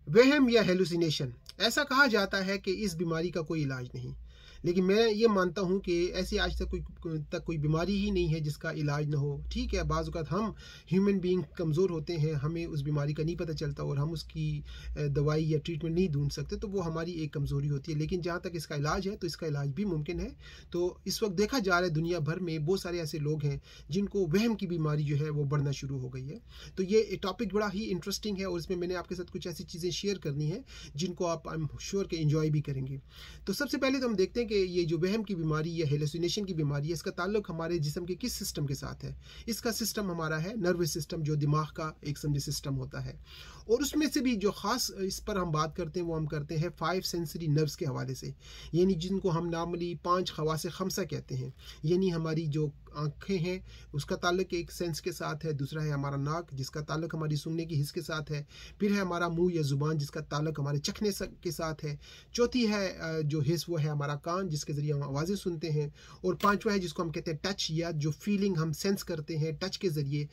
वहम या हेलुसिनेशन, ऐसा कहा जाता है कि इस बीमारी का कोई इलाज नहीं, लेकिन मैं ये मानता हूँ कि ऐसी आज तक कोई बीमारी ही नहीं है जिसका इलाज ना हो। ठीक है, बाज़ औक़ात हम ह्यूमन बीइंग कमज़ोर होते हैं, हमें उस बीमारी का नहीं पता चलता और हम उसकी दवाई या ट्रीटमेंट नहीं ढूंढ सकते, तो वो हमारी एक कमज़ोरी होती है। लेकिन जहाँ तक इसका इलाज है तो इसका इलाज भी मुमकिन है। तो इस वक्त देखा जा रहा है दुनिया भर में बहुत सारे ऐसे लोग हैं जिनको वहम की बीमारी जो है वो बढ़ना शुरू हो गई है। तो ये टॉपिक बड़ा ही इंटरेस्टिंग है और इसमें मैंने आपके साथ कुछ ऐसी चीज़ें शेयर करनी है जिनको आप आई एम श्योर के इंजॉय भी करेंगे। तो सबसे पहले तो हम देखते हैं कि ये जो वहम की बीमारी या हेलुसिनेशन की बीमारी है, इसका ताल्लुक हमारे जिस्म के किस सिस्टम के साथ है। इसका सिस्टम हमारा है नर्वस सिस्टम, जो दिमाग का एक समझे सिस्टम होता है। और उसमें से भी जो ख़ास इस पर हम बात करते हैं वो हम करते हैं 5 सेंसरी नर्व्स के हवाले से, यानी जिनको हम नॉर्मली 5 खवासे खमसा कहते हैं। यानी हमारी जो आँखें हैं उसका ताल्लुक एक सेंस के साथ है, दूसरा है हमारा नाक जिसका ताल्लुक हमारी सूंघने की हिस्स के साथ है, फिर है हमारा मुंह या ज़ुबान जिसका ताल्लुक हमारे चखने के साथ है, चौथी है जो हिस्स वो है हमारा कान जिसके ज़रिए हम आवाज़ें सुनते हैं, और पांचवा है जिसको हम कहते हैं टच, या जो फीलिंग हम सेंस करते हैं टच के ज़रिए,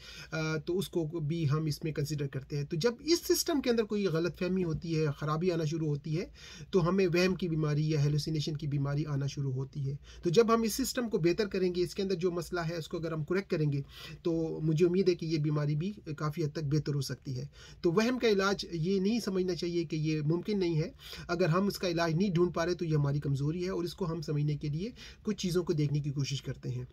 तो उसको भी हम इसमें कंसिडर करते हैं। तो जब इस सिस्टम के अंदर कोई गलतफहमी होती है, ख़राबी आना शुरू होती है, तो हमें वहम की बीमारी या हेलुसिनेशन की बीमारी आना शुरू होती है। तो जब हम इस सिस्टम को बेहतर करेंगे, इसके अंदर जो मसला है उसको अगर हम करेक्ट करेंगे, तो मुझे उम्मीद है कि ये बीमारी भी काफ़ी हद तक बेहतर हो सकती है। तो वहम का इलाज ये नहीं समझना चाहिए कि ये मुमकिन नहीं है। अगर हम उसका इलाज नहीं ढूंढ पा रहे तो ये हमारी कमज़ोरी है और इसको हम समझने के लिए कुछ चीज़ों को देखने की कोशिश करते हैं।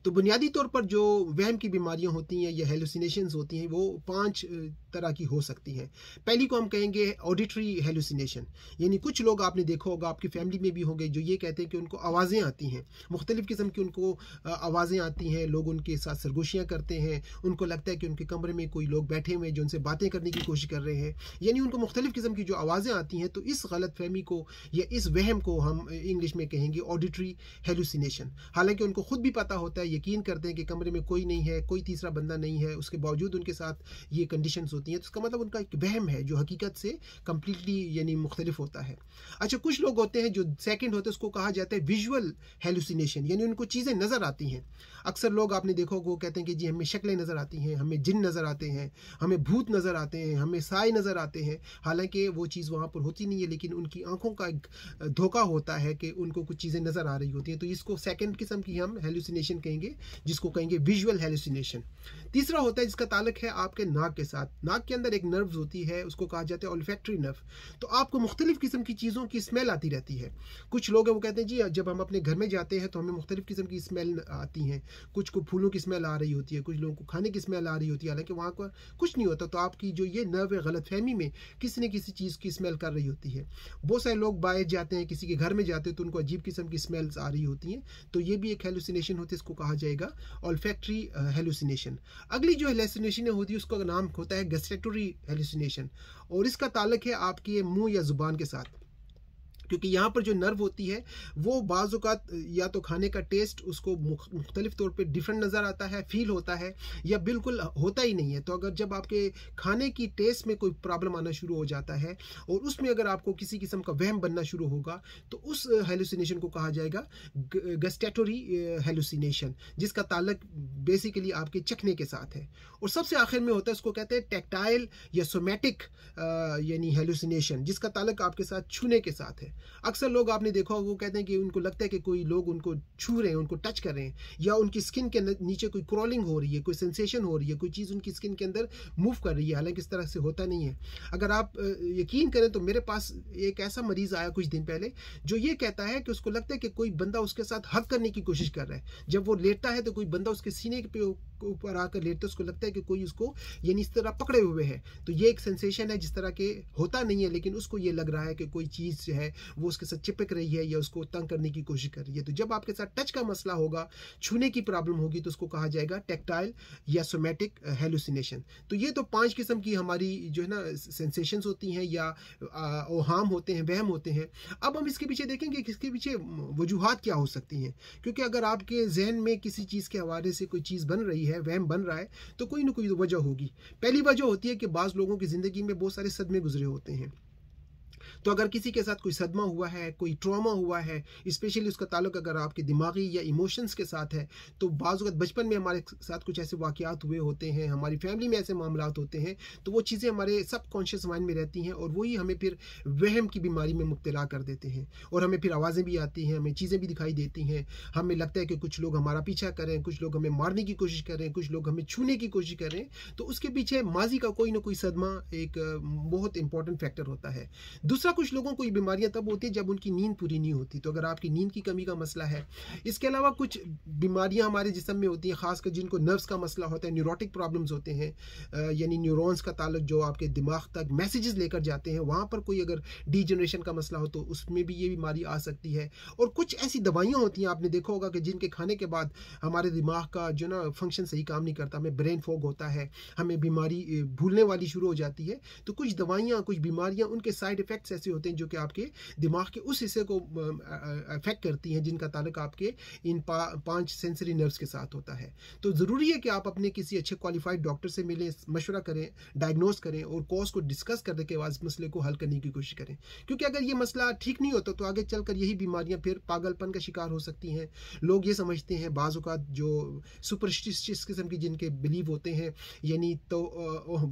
तो बुनियादी तौर पर जो वहम की बीमारियां होती हैं या हेलुसिनेशंस होती हैं वो 5 तरह की हो सकती हैं। पहली को हम कहेंगे ऑडिटरी हेलुसिनेशन, यानी कुछ लोग आपने देखा होगा, आपकी फैमिली में भी होंगे, जो ये कहते हैं कि उनको आवाज़ें आती हैं, मुख्तलिफ़ किस्म की उनको आवाज़ें आती हैं, लोग उनके साथ सरगोशियाँ करते हैं, उनको लगता है कि उनके कमरे में कोई लोग बैठे हुए हैं जो उनसे बातें करने की कोशिश कर रहे हैं, यानी उनको मुख्तलिफ़ किस्म की जो आवाज़ें आती हैं। तो इस गलत फहमी को या इस वहम को हम इंग्लिश में कहेंगे ऑडिटरी हेलुसिनेशन। हालांकि उनको खुद भी पता होता है, यकीन करते हैं कि कमरे में कोई नहीं है, कोई तीसरा बंदा नहीं है, उसके बावजूद उनके साथ ये कंडीशंस होती हैं, तो उसका मतलब उनका एक वहम है जो हकीकत से कम्प्लीटली यानी मुख्तलिफ होता है। अच्छा, कुछ लोग होते हैं जो सेकंड होते हैं, उसको कहा जाता है विजुअल हेलुसिनेशन, यानी उनको चीज़ें नज़र आती हैं। अक्सर लोग आपने देखो वो कहते हैं कि जी हमें शक्लें नज़र आती हैं, हमें जिन नज़र आते हैं, हमें भूत नज़र आते हैं, हमें साए नज़र आते हैं। हालांकि वो चीज़ वहाँ पर होती नहीं है, लेकिन उनकी आंखों का एक धोखा होता है कि उनको कुछ चीज़ें नज़र आ रही होती हैं। तो इसको सेकंड किस्म की हम हेलुसिनेशन कहेंगे, जिसको कहेंगे विजुअल हेलुसिनेशन। तीसरा होता है जिसका ताल्लुक है आपके नाक के साथ। नाक के अंदर एक नर्व होती है, उसको कहा जाता है ओल्फैक्टरी नर्व। तो आपको मुख्तलिफ किस्म की चीज़ों की स्मेल आती रहती है। कुछ लोग हैं वो कहते हैं जी जब हम अपने घर में जाते हैं तो हमें मुख्तलिफ किस्म की स्मेल आती हैं, कुछ को फूलों की स्मेल आ रही होती है, कुछ लोगों को खाने की स्मेल आ रही होती है, हालांकि वहाँ पर कुछ नहीं होता। तो आपकी जो ये नर्व है गलतफहमी में किसी न किसी चीज़ की स्मेल कर रही होती है। बहुत सारे लोग बाहर जाते हैं, किसी के घर में जाते हैं, तो उनको अजीब किस्म की स्मेल्स आ रही होती हैं। तो ये भी एक हेलुसिनेशन होती है, इसको कहा जाएगा ओल्फैक्टरी हेलुसिनेशन। अगली जो हेलुसिनेशन होती है उसका नाम होता है गस्टैटरी हेलुसिनेशन, और इसका ताल्लुक है आपके मुंह या जुबान के साथ, क्योंकि यहाँ पर जो नर्व होती है वो बाज़ औक़ात या तो खाने का टेस्ट उसको मुख्तलिफ तौर पे डिफरेंट नज़र आता है, फील होता है, या बिल्कुल होता ही नहीं है। तो अगर जब आपके खाने की टेस्ट में कोई प्रॉब्लम आना शुरू हो जाता है और उसमें अगर आपको किसी किस्म का वहम बनना शुरू होगा, तो उस हेलुसिनेशन को कहा जाएगा गस्टैटरी हेलुसिनेशन, जिसका ताल्लुक बेसिकली आपके चखने के साथ है। और सबसे आखिर में होता है, उसको कहते हैं टैक्टाइल या सोमैटिक यानी हेलुसिनेशन, जिसका ताल्लुक आपके साथ छूने के साथ है। अक्सर लोग आपने देखा होगा वो कहते हैं कि उनको लगता है कि कोई लोग उनको छू रहे हैं, उनको टच कर रहे हैं, या उनकी स्किन के नीचे कोई क्रॉलिंग हो रही है, कोई सेंसेशन हो रही है, कोई चीज़ उनकी स्किन के अंदर मूव कर रही है। हालांकि इस तरह से होता नहीं है। अगर आप यकीन करें तो मेरे पास एक ऐसा मरीज़ आया कुछ दिन पहले जो ये कहता है कि उसको लगता है कि कोई बंदा उसके साथ हग करने की कोशिश कर रहा है। जब वो लेटता है तो कोई बंदा उसके सीने पे ऊपर आकर लेटता है, उसको लगता है कि कोई उसको यानी इस तरह पकड़े हुए है। तो ये एक सेंसेशन है, जिस तरह के होता नहीं है, लेकिन उसको ये लग रहा है कि कोई चीज़ जो है वो उसके साथ चिपक रही है या उसको तंग करने की कोशिश कर रही है। तो जब आपके साथ टच का मसला होगा, छूने की प्रॉब्लम होगी, तो उसको कहा जाएगा टैक्टाइल या सोमैटिक हेलुसिनेशन। तो ये तो 5 किस्म की हमारी जो है ना सेंसेशंस होती हैं या ओहाम होते हैं, वहम होते हैं। अब हम इसके पीछे देखेंगे कि इसके पीछे वजूहात क्या हो सकती हैं, क्योंकि अगर आपके जहन में किसी चीज़ के हवाले से कोई चीज़ बन रही है, वहम बन रहा है, तो कोई ना कोई वजह होगी। पहली वजह होती है कि बाज़ लोगों की ज़िंदगी में बहुत सारे सदमे गुजरे होते हैं। तो अगर किसी के साथ कोई सदमा हुआ है, कोई ट्रॉमा हुआ है, स्पेशली उसका ताल्लुक अगर आपके दिमागी या इमोशंस के साथ है, तो बाज़ वक़्त बचपन में हमारे साथ कुछ ऐसे वाक़यात हुए होते हैं, हमारी फैमिली में ऐसे मामलात होते हैं, तो वो चीज़ें हमारे सबकॉन्शियस माइंड में रहती हैं और वही हमें फिर वहम की बीमारी में मुब्तला कर देते हैं। और हमें फिर आवाज़ें भी आती हैं, हमें चीज़ें भी दिखाई देती हैं, हमें लगता है कि कुछ लोग हमारा पीछा कर रहे हैं, कुछ लोग हमें मारने की कोशिश कर रहे हैं, कुछ लोग हमें छूने की कोशिश कर रहे हैं। तो उसके पीछे माजी का कोई ना कोई सदमा एक बहुत इंपॉर्टेंट फैक्टर होता है। दूसरा, कुछ लोगों को ये बीमारियां तब होती है जब उनकी नींद पूरी नहीं होती, तो अगर आपकी नींद की कमी का मसला है। इसके अलावा कुछ बीमारियां हमारे जिस्म में होती हैं, खासकर जिनको नर्व्स का मसला होता है, न्यूरोटिक प्रॉब्लम्स होते हैं, यानी न्यूरॉन्स का ताल्लुक जो आपके दिमाग तक मैसेजेस लेकर जाते हैं, वहाँ पर कोई अगर डीजनरेशन का मसला हो तो उसमें भी ये बीमारी आ सकती है। और कुछ ऐसी दवाइयाँ होती हैं, आपने देखा होगा कि जिनके खाने के बाद हमारे दिमाग का जो ना फंक्शन सही काम नहीं करता, हमें ब्रेन फॉग होता है, हमें बीमारी भूलने वाली शुरू हो जाती है। तो कुछ दवाइयाँ, कुछ बीमारियाँ, उनके साइड इफ़ेक्ट्स ऐसे होते हैं जो कि आपके दिमाग के उस हिस्से को अफेक्ट करती हैं जिनका ताल्लुक आपके इन 5 सेंसरी नर्व्स के साथ होता है। तो ज़रूरी है कि आप अपने किसी अच्छे क्वालिफाइड डॉक्टर से मिलें, मशवरा करें, डायग्नोस करें और कॉज को डिस्कस करने के बाद मसले को हल करने की कोशिश करें। क्योंकि अगर ये मसला ठीक नहीं होता तो आगे चलकर यही बीमारियां फिर पागलपन का शिकार हो सकती हैं। लोग ये समझते हैं, बाज़ औक़ात जो सुपरस्टिशियस किस्म की जिनके बिलीव होते हैं, यानी तो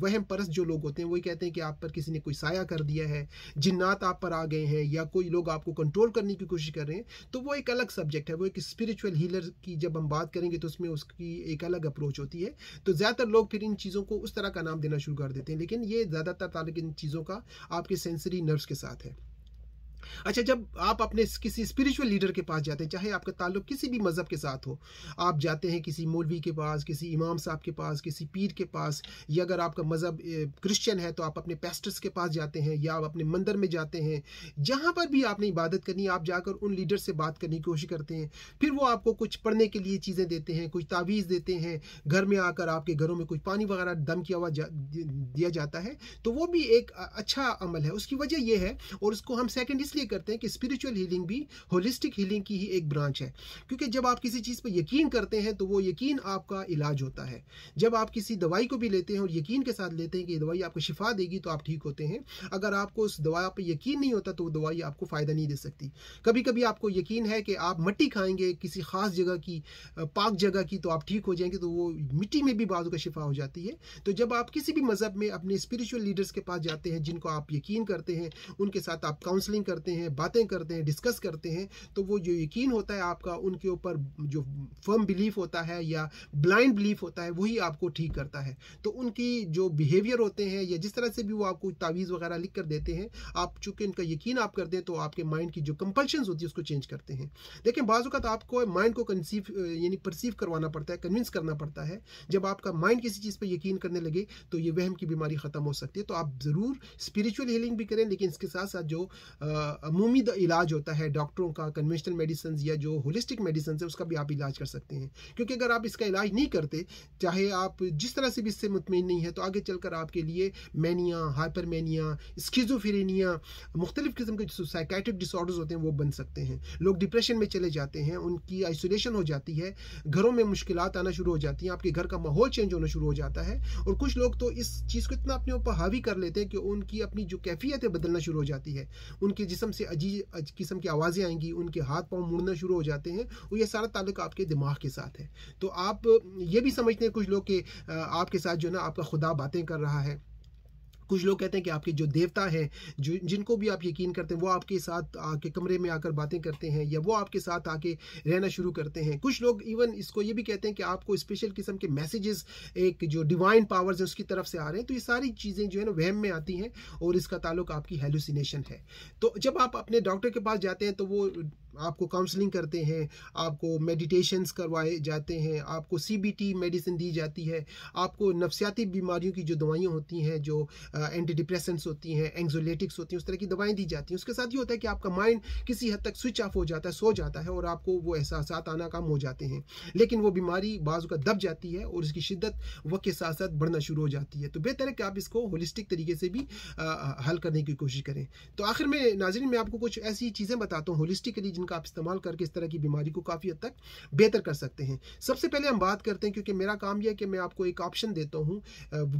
वहम परस्त जो लोग होते हैं, वही कहते हैं कि आप पर किसी ने कोई साया कर दिया है, जिन्नात आप पर आ गए हैं, या कोई लोग आपको कंट्रोल करने की कोशिश कर रहे हैं। तो वो एक अलग सब्जेक्ट है, वो एक स्पिरिचुअल हीलर की जब हम बात करेंगे तो उसमें उसकी एक अलग अप्रोच होती है। तो ज़्यादातर लोग फिर इन चीज़ों को उस तरह का नाम देना शुरू कर देते हैं, लेकिन ये ज़्यादातर ताल्लुक इन चीज़ों का आपके सेंसरी नर्व्स के साथ है। अच्छा, जब आप अपने किसी स्पिरिचुअल लीडर के पास जाते हैं, चाहे आपका ताल्लुक किसी भी मज़हब के साथ हो, आप जाते हैं किसी मौलवी के पास, किसी इमाम साहब के पास, किसी पीर के पास, या अगर आपका मज़हब क्रिश्चियन है तो आप अपने पेस्टर्स के पास जाते हैं, या आप अपने मंदिर में जाते हैं, जहाँ पर भी आपने इबादत करनी है, आप जाकर उन लीडर से बात करने की कोशिश करते हैं। फिर वो आपको कुछ पढ़ने के लिए चीज़ें देते हैं, कुछ तावीज़ देते हैं, घर में आकर आपके घरों में कुछ पानी वगैरह दम किया हुआ दिया जाता है। तो वो भी एक अच्छा अमल है। उसकी वजह यह है, और उसको हम सेकेंड इसलिए करते हैं कि स्पिरिचुअल हीलिंग भी होलिस्टिक हीलिंग की ही एक ब्रांच है। क्योंकि जब आप किसी चीज़ पर यकीन करते हैं तो वो यकीन आपका इलाज होता है। जब आप किसी दवाई को भी लेते हैं और यकीन के साथ लेते हैं कि ये दवाई आपको शिफा देगी तो आप ठीक होते हैं। अगर आपको उस दवा पर यकीन नहीं होता तो वो दवाई आपको फ़ायदा नहीं दे सकती। कभी कभी आपको यकीन है कि आप मिट्टी खाएंगे किसी ख़ास जगह की, पाक जगह की, तो आप ठीक हो जाएंगे, तो वो मिट्टी में भी बाज़ों का शिफा हो जाती है। तो जब आप किसी भी मज़हब में अपने स्पिरिचुअल लीडर्स के पास जाते हैं जिनको आप यकीन करते हैं, उनके साथ आप काउंसलिंग करते हैं, बातें करते हैं, डिस्कस करते हैं, तो वो जो यकीन होता है आपका उनके ऊपर, जो फर्म बिलीफ होता है या ब्लाइंड बिलीफ होता है, वही आपको ठीक करता है। तो उनकी जो बिहेवियर होते हैं या जिस तरह से भी वो आपको तावीज़ वगैरह लिख कर देते हैं, आप चूंकि उनका यकीन आप करते हैं तो आपके माइंड की जो कंपल्शंस होती है उसको चेंज करते हैं। लेकिन बाज़ वक़्त आपको माइंड को यानी परसीव करवाना पड़ता है, कन्विंस करना पड़ता है। जब आपका माइंड किसी चीज़ पर यकीन करने लगे तो ये वहम की बीमारी ख़त्म हो सकती है। तो आप ज़रूर स्पिरिचुअल हीलिंग भी करें, लेकिन इसके साथ साथ जो अमूमी इलाज होता है डॉक्टरों का, कन्वेंशनल मेडिसिन या जो होलिस्टिक मेडिसिन है, उसका भी आप इलाज कर सकते हैं। क्योंकि अगर आप इसका इलाज नहीं करते, चाहे आप जिस तरह से भी इससे मुतमईन नहीं है, तो आगे चलकर आपके लिए मैनिया, हाइपरमेनिया, स्किज़ोफ्रेनिया, मुख्तलिफ किस्म के जो साइकेट्रिक डिसऑर्डर्स होते हैं वो बन सकते हैं। लोग डिप्रेशन में चले जाते हैं, उनकी आइसोलेशन हो जाती है, घरों में मुश्किलात आना शुरू हो जाती हैं, आपके घर का माहौल चेंज होना शुरू हो जाता है। और कुछ लोग तो इस चीज़ को इतना अपने ऊपर हावी कर लेते हैं कि उनकी अपनी जो कैफियत है बदलना शुरू हो जाती है, उनके जिस्म से अजीब किस्म की आवाज़ें आएंगी, उनके हाथ पांव मुड़ना शुरू हो जाते हैं, और ये सारा ताल्लुक आपके दिमाग के साथ है। तो आप ये भी समझते हैं कुछ लोग कि आपके साथ जो ना आपका खुदा बातें कर रहा है। कुछ लोग कहते हैं कि आपके जो देवता हैं, जो जिनको भी आप यकीन करते हैं, वो आपके साथ आके कमरे में आकर बातें करते हैं, या वो आपके साथ आके रहना शुरू करते हैं। कुछ लोग इवन इसको ये भी कहते हैं कि आपको स्पेशल किस्म के मैसेजेस, एक जो डिवाइन पावर्स हैं उसकी तरफ से आ रहे हैं। तो ये सारी चीज़ें जो है ना वहम में आती हैं, और इसका ताल्लुक आपकी हेलुसिनेशन है। तो जब आप अपने डॉक्टर के पास जाते हैं तो वो आपको काउंसलिंग करते हैं, आपको मेडिटेशंस करवाए जाते हैं, आपको CBT मेडिसिन दी जाती है, आपको नफ्सियाती बीमारियों की जो दवाइयाँ होती हैं, जो एंटी डिप्रेसेंट्स होती हैं, एंग्जोलेटिक्स होती हैं, उस तरह की दवाएं दी जाती हैं। उसके साथ ये होता है कि आपका माइंड किसी हद तक स्विच ऑफ हो जाता है, सो जाता है, और आपको वो एहसासात आना कम हो जाते हैं। लेकिन वो बीमारी बाज़ का दब जाती है और इसकी शिद्दत वक्त के साथ साथ बढ़ना शुरू हो जाती है। तो बेहतर है कि आप इसको होलिस्टिक तरीके से भी हल करने की कोशिश करें। तो आखिर में नाज़रीन, मैं आपको कुछ ऐसी चीज़ें बताता हूँ होलिस्टिकली जिनका आप इस्तेमाल करके इस तरह की बीमारी को काफ़ी हद तक बेहतर कर सकते हैं। सबसे पहले हम बात करते हैं, क्योंकि मेरा काम यह है कि मैं आपको एक ऑप्शन देता हूँ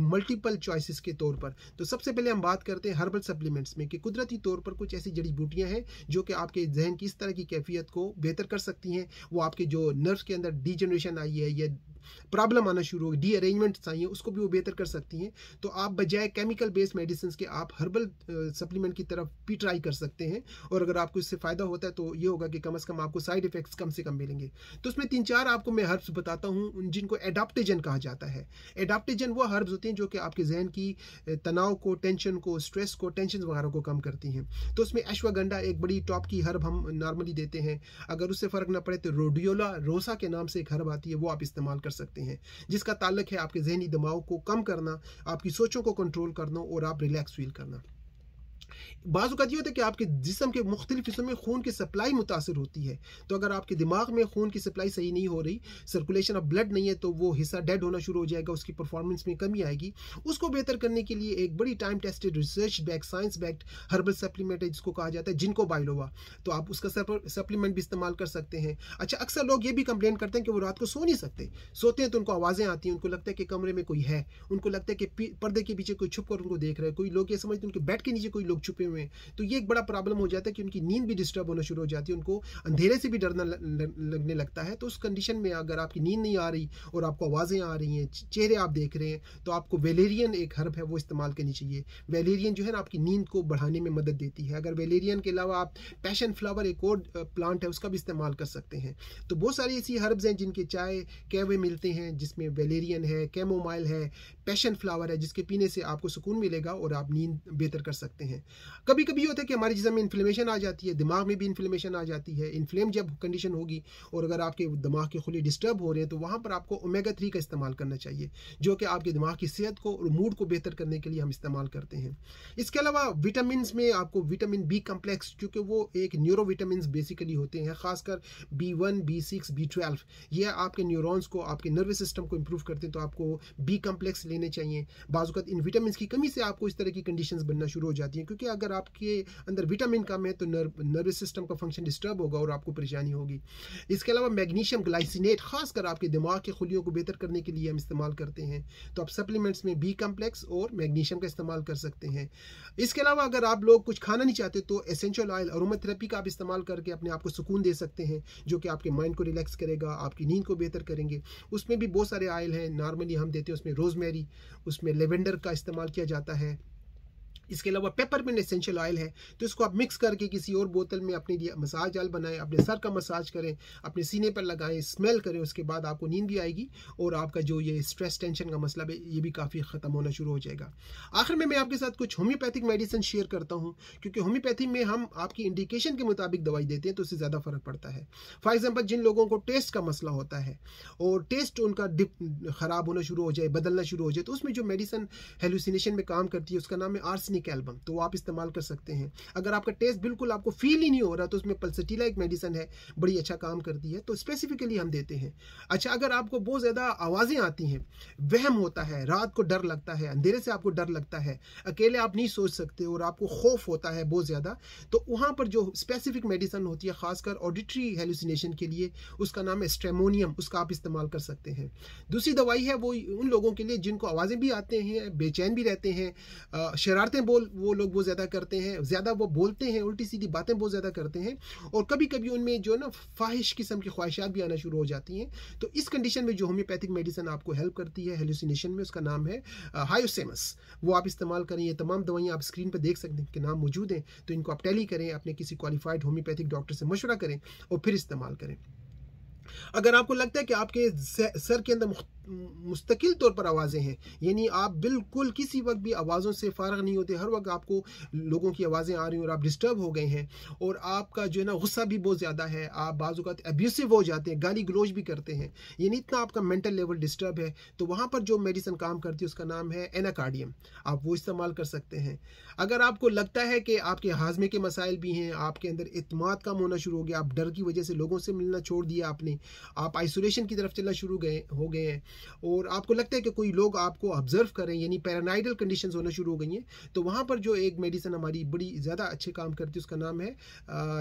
मल्टीपल चॉइसेस के तौर पर। तो सबसे पहले हम बात करते हैं हर्बल सप्लीमेंट्स में, कि कुदरती तौर पर कुछ ऐसी जड़ी बूटियाँ हैं जो कि आपके जहन की इस तरह की कैफियत को बेहतर कर सकती हैं। वो आपके जो नर्व्स के अंदर डीजनरेशन आई है या प्रॉब्लम आना शुरू हो गई, डी अरेंजमेंट्स आई हैं, उसको भी वो बेहतर कर सकती हैं। तो आप बजाय केमिकल बेस्ड मेडिसिन के आप हर्बल सप्लीमेंट की तरफ भी ट्राई कर सकते हैं। और अगर आपको इससे फ़ायदा होता है तो ये होगा कि कम से कम आपको साइड इफेक्ट्स कम से कम मिलेंगे। तो उसमें 3-4 आपको मैं हर्ब्स बताता हूँ जिनको एडाप्टोजन कहा जाता है। एडाप्टोजन वो हर्ब्स होते हैं जो कि आपके जहन की तनाव को, टेंशन को, स्ट्रेस को, टेंशन वगैरह को कम करती हैं। तो उसमें अश्वगंधा एक बड़ी टॉप की हर्ब हम नॉर्मली देते हैं। अगर उससे फ़र्क ना पड़े तो रोडियोला रोसा के नाम से एक हर्ब आती है, वो आप इस्तेमाल कर सकते हैं, जिसका ताल्लुक है आपके जहनी दबाव को कम करना, आपकी सोचों को कंट्रोल करना और आप रिलैक्स फील करना। बाज़ औक़ात ये होता है कि आपके जिस्म के मुख्तलिफ हिस्सों में खून की सप्लाई मुतासर होती है। तो अगर आपके दिमाग में खून की सप्लाई सही नहीं हो रही, सर्कुलेशन ऑफ ब्लड नहीं है, तो वो हिस्सा डेड होना शुरू हो जाएगा, उसकी परफॉर्मेंस में कमी आएगी। उसको बेहतर करने के लिए एक बड़ी time tested research backed science backed herbal supplement है जिसको कहा जाता है जिनको बाइलोवा। तो आप उसका सप्लीमेंट भी इस्तेमाल कर सकते हैं। अच्छा, अक्सर लोग ये भी कंप्लेन करते हैं कि वो रात को सो नहीं सकते, सोते हैं तो उनको आवाज़ें आती हैं, उनको लगता है कि कमरे में कोई है, उनको लगता है कि पर्दे के पीछे कोई छुप कर उनको देख रहा है, कोई लोग ये समझते हैं उनके बेड के नीचे कोई लोग छुपे हुए हैं। तो ये एक बड़ा प्रॉब्लम हो जाता है कि उनकी नींद भी डिस्टर्ब होना शुरू हो जाती है, उनको अंधेरे से भी डरना लगने लगता है। तो उस कंडीशन में अगर आपकी नींद नहीं आ रही और आपको आवाज़ें आ रही हैं, चेहरे आप देख रहे हैं, तो आपको वेलेरियन एक हर्ब है वो इस्तेमाल करनी चाहिए। वेलेरियन जो है ना आपकी नींद को बढ़ाने में मदद देती है। अगर वेलेरियन के अलावा आप पैशन फ्लावर एक और प्लांट है उसका भी इस्तेमाल कर सकते हैं। तो बहुत सारी ऐसी हर्ब्स हैं जिनके चाय कहवे मिलते हैं, जिसमें वेलेरियन है, कैमोमाइल है, पैशन फ्लावर है, जिसके पीने से आपको सुकून मिलेगा और आप नींद बेहतर कर सकते हैं। कभी कभी होता है कि हमारे जिस्म में इन्फ्लेमेशन आ जाती है, दिमाग में भी इन्फ्लेमेशन आ जाती है। इन्फ्लेम जब कंडीशन होगी और अगर आपके दिमाग के खुले डिस्टर्ब हो रहे हैं तो वहाँ पर आपको ओमेगा 3 का इस्तेमाल करना चाहिए, जो कि आपके दिमाग की सेहत को और मूड को बेहतर करने के लिए हम इस्तेमाल करते हैं। इसके अलावा विटामिन में आपको विटामिन बी कम्प्लेक्स, क्योंकि वो एक न्यूरो विटामिन बेसिकली होते हैं, खासकर B1, B6, B12, ये आपके न्यूरॉन्स को, आपके नर्वस सिस्टम को इम्प्रूव करते हैं। तो आपको बी कम्प्लेक्स लेने चाहिए। बाज़ औक़ात इन विटामिन की कमी से आपको इस तरह की कंडीशंस बनना शुरू हो जाती हैं, क्योंकि अगर आपके अंदर विटामिन कम है तो नर्वस सिस्टम का फंक्शन डिस्टर्ब होगा और आपको परेशानी होगी। इसके अलावा मैग्नीशियम ग्लाइसिनेट खासकर आपके दिमाग के खुलियों को बेहतर करने के लिए हम इस्तेमाल करते हैं। तो आप सप्लीमेंट्स में बी कम्प्लेक्स और मैग्नीशियम का इस्तेमाल कर सकते हैं। इसके अलावा अगर आप लोग कुछ खाना नहीं चाहते तो एसेंशियल ऑयल अरोमाथेरेपी का आप इस्तेमाल करके अपने आप को सुकून दे सकते हैं, जो कि आपके माइंड को रिलैक्स करेगा, आपकी नींद को बेहतर करेंगे। उसमें भी बहुत सारे ऑयल हैं, नॉर्मली हम देते हैं उसमें रोजमेरी, उसमें लेवेंडर का इस्तेमाल किया जाता है। इसके अलावा पेपरमिंट एसेंशियल ऑयल है, तो इसको आप मिक्स करके किसी और बोतल में अपने लिए मसाज ऑयल बनाएं, अपने सर का मसाज करें, अपने सीने पर लगाएं, स्मेल करें, उसके बाद आपको नींद भी आएगी और आपका जो ये स्ट्रेस टेंशन का मसला है ये भी काफ़ी ख़त्म होना शुरू हो जाएगा। आखिर में मैं आपके साथ कुछ होम्योपैथिक मेडिसिन शेयर करता हूँ, क्योंकि होम्योपैथी में हम आपकी इंडिकेशन के मुताबिक दवाई देते हैं तो उससे ज़्यादा फ़र्क पड़ता है। फॉर एग्जाम्पल, जिन लोगों को टेस्ट का मसला होता है और टेस्ट उनका ख़राब होना शुरू हो जाए, बदलना शुरू हो जाए, तो उसमें जो मेडिसिन हेलुसिनेशन में काम करती है उसका नाम है आर्सेनिक एल्बम, तो वो आप इस्तेमाल कर सकते हैं। अगर आपका टेस्ट बिल्कुल आपको फील ही नहीं हो रहा तो उसमें पल्सटीला एक मेडिसिन है, बड़ी अच्छा काम करती है, तो स्पेसिफिकली हम देते हैं। अच्छा, अगर आपको बहुत ज़्यादा आवाज़ें आती हैं, वहम होता है, रात को डर लगता है, अंधेरे से आपको डर लगता है, अकेले आप नहीं सोच सकते और आपको खौफ होता है बहुत ज़्यादा, तो वहाँ पर जो स्पेसिफिक मेडिसिन होती है खासकर ऑडिटरी हेलुसिनेशन के लिए, उसका नाम है स्ट्रेमोनियम, उसका आप इस्तेमाल कर सकते हैं। दूसरी दवाई है वो उन लोगों के लिए जिनको आवाज़ें भी आते हैं, बेचैन भी रहते हैं, शरारतें वो लोग बहुत ज़्यादा करते हैं, ज़्यादा वो बोलते हैं, उल्टी सीधी बातें बहुत ज़्यादा करते हैं और कभी कभी उनमें जो है ना फाहिश किस्म की ख्वाहिशात भी आना शुरू हो जाती हैं। तो इस कंडीशन में जो होम्योपैथिक मेडिसिन आपको हेल्प करती है हेलुसिनेशन में, उसका नाम है हायोसेमस, वो आप इस्तेमाल करें। ये तमाम दवाइयाँ आप स्क्रीन पर देख सकते हैं कि नाम मौजूद हैं, तो इनको आप टैली करें, अपने किसी क्वालिफाइड होम्योपैथिक डॉक्टर से मशवरा करें और फिर इस्तेमाल करें। अगर आपको लगता है कि आपके सर के अंदर मुस्तकिल तौर पर आवाज़ें हैं, यानी आप बिल्कुल किसी वक्त भी आवाज़ों से फारग नहीं होते, हर वक्त आपको लोगों की आवाज़ें आ रही हैं और आप डिस्टर्ब हो गए हैं और आपका जो है ना गुस्सा भी बहुत ज़्यादा है, आप बाज़ औक़ात एब्यूसिव हो जाते हैं, गाली गलौज भी करते हैं, यानी इतना आपका मेंटल लेवल डिस्टर्ब है, तो वहाँ पर जो मेडिसिन काम करती है उसका नाम है एनाकार्डियम, आप वो इस्तेमाल कर सकते हैं। अगर आपको लगता है कि आपके हाजमे के मसाइल भी हैं, आपके अंदर इत्मीनान कम होना शुरू हो गया, आप डर की वजह से लोगों से मिलना छोड़ दिया आपने, आप आइसोलेशन की तरफ चलना शुरू हो गए हैं, और आपको लगता है कि कोई लोग आपको ऑब्जर्व कर रहे हैं, यानी पैरानाइडल कंडीशंस होना शुरू हो गई हैं, तो वहाँ पर जो एक मेडिसिन हमारी बड़ी ज़्यादा अच्छे काम करती है, उसका नाम है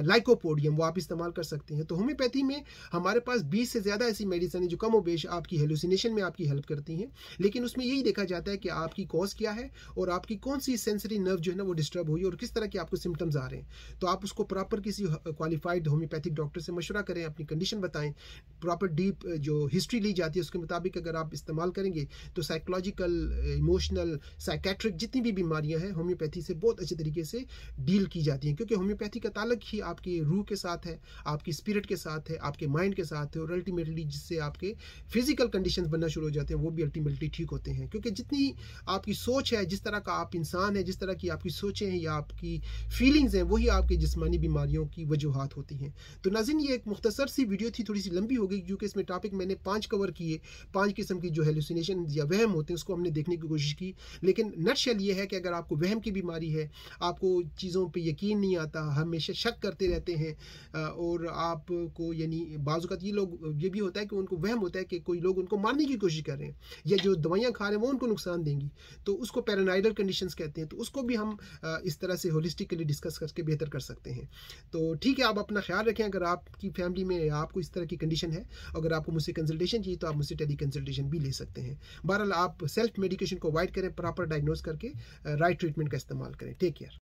लाइकोपोडियम, वो आप इस्तेमाल कर सकते हैं। तो होम्योपैथी में हमारे पास 20 से ज़्यादा ऐसी मेडिसिन है जो कम बेश आपकी हेलुसिनेशन में आपकी हेल्प करती हैं, लेकिन उसमें यही देखा जाता है कि आपकी कॉज क्या है और आपकी कौन सी सेंसरी नर्व जो है ना वो डिस्टर्ब हुई और किस तरह के आपको सिम्टम्स आ रहे हैं। तो आप उसको प्रॉपर किसी क्वालिफाइड होम्योपैथिक डॉक्टर से मशवरा करें, अपनी कंडीशन बताएं, प्रॉपर डीप जो हिस्ट्री ली जाती है उसके मुताबिक अगर आप इस्तेमाल करेंगे तो साइकोलॉजिकल, इमोशनल, साइकेट्रिक जितनी भी बीमारियां हैं होम्योपैथी से बहुत अच्छे तरीके से डील की जाती हैं, क्योंकि होम्योपैथी का ताल्लुक ही आपकी रूह के साथ है, आपकी स्पिरिट के साथ है, आपके माइंड के साथ है, और अल्टीमेटली जिससे आपके फिजिकल कंडीशंस बनना शुरू हो जाते हैं वो भी अल्टीमेटली ठीक होते हैं। क्योंकि जितनी आपकी सोच है, जिस तरह का आप इंसान है, जिस तरह की आपकी सोचें हैं या आपकी फीलिंग्स हैं, वही आपकी जिस्मानी बीमारियों की वजूहात होती हैं। तो नाज़रीन, ये एक मुख्तसर सी वीडियो थी, थोड़ी सी लंबी हो गई क्योंकि इसमें टॉपिक मैंने 5 कवर किए, 5 किस्म की जो हेलुसिनेशन या वहम होते हैं उसको हमने देखने की कोशिश की। लेकिन नटशेल ये है कि अगर आपको वहम की बीमारी है, आपको चीज़ों पे यकीन नहीं आता, हमेशा शक करते रहते हैं, और आपको यानी बाज़ औक़ात ये लोग ये भी होता है कि उनको वहम होता है कि कोई लोग उनको मारने की कोशिश कर रहे हैं या जो दवाइयाँ खा रहे हैं वो उनको नुकसान देंगी, तो उसको पैरानाइडल कंडीशंस कहते हैं। तो उसको भी हम इस तरह से होलिस्टिकली डिस्कस करके बेहतर कर सकते हैं। तो ठीक है, आप अपना ख्याल रखें। अगर आपकी फैमिली में आपको इस तरह की कंडीशन है, अगर आपको मुझसे कंसल्टेशन चाहिए तो आप मुझसे टेली कंसल्टेशन भी ले सकते हैं। बहरहाल, आप सेल्फ मेडिकेशन को अवॉइड करें, प्रॉपर डायग्नोज करके राइट ट्रीटमेंट का इस्तेमाल करें। Take care.